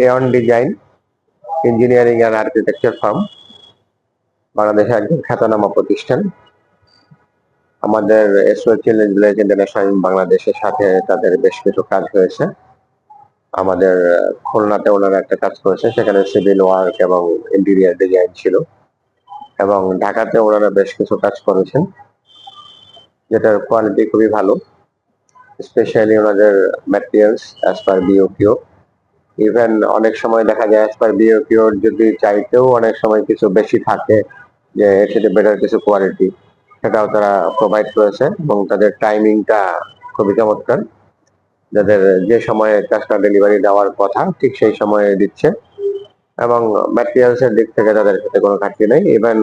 এয়ন design engineering and architecture firm বাংলাদেশের একজন খ্যাতনামা প্রতিষ্ঠান। আমাদের এসওএল চিলড্রেন ভিলেজ ইন্টারন্যাশনাল বাংলাদেশের সাথে তাদের বেশ কিছু কাজ হয়েছে। আমাদের খুলনাতে ওনারা একটা কাজ করেছে, সেখানে সিভিল ওয়ার্ক এবং ইন্টেরিয়র ডিজাইন ছিল, এবং ঢাকাতে ওনারা বেশ কিছু কাজ করেছেন যেটার কোয়ালিটি খুবই ভালো। স্পেশালি ওনাদের materials as per BOQ, even অনেক সময় দেখা যায় অ্যাজ পার বিওকিউর যদি চাইতেও অনেক সময় কিছু বেশি থাকে, যে এর সাথে বেটার কিছু কোয়ালিটি, সেটাও তারা প্রোভাইড করেছে, এবং তাদের টাইমিংটা খুবই চমৎকার। যাদের যে সময়ে কাজটা ডেলিভারি দেওয়ার কথা ঠিক সেই সময়ে দিচ্ছে, এবং ম্যাটেরিয়ালস এর দিক থেকে তাদের সাথে কোনো ঘাটতি নেই। ইভেন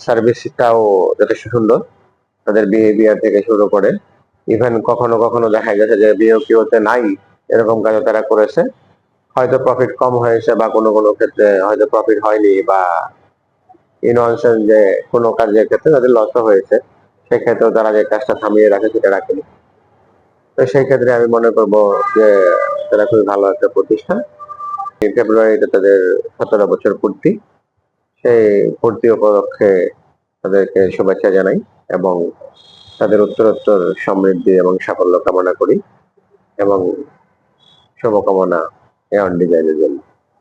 সার্ভিসটাও যথেষ্ট সুন্দর, তাদের বিহেভিয়ার থেকে শুরু করে। ইভেন কখনো কখনো দেখা গেছে যে বিওকিউতে নাই এরকম কাজও তারা করেছে, হয়তো প্রফিট কম হয়েছে বা কোনো কোনো ক্ষেত্রে হয়তো প্রফিট হয়নি, বা ইনঅনসেন্স যে কোনো কাজের ক্ষেত্রে তাদের লসও হয়েছে, সেক্ষেত্রেও তারা যে কাজটা থামিয়ে রাখে সেটা রাখেনি। তো সেই ক্ষেত্রে আমি মনে করবো যে তারা খুবই ভালো একটা প্রতিষ্ঠান। ফেব্রুয়ারিতে তাদের 17 বছর পূর্তি, সেই পূর্তি উপলক্ষে তাদেরকে শুভেচ্ছা জানাই, এবং তাদের উত্তরোত্তর সমৃদ্ধি এবং সাফল্য কামনা করি, এবং শুভকামনা এয়ন ডিজাইনের জন্য।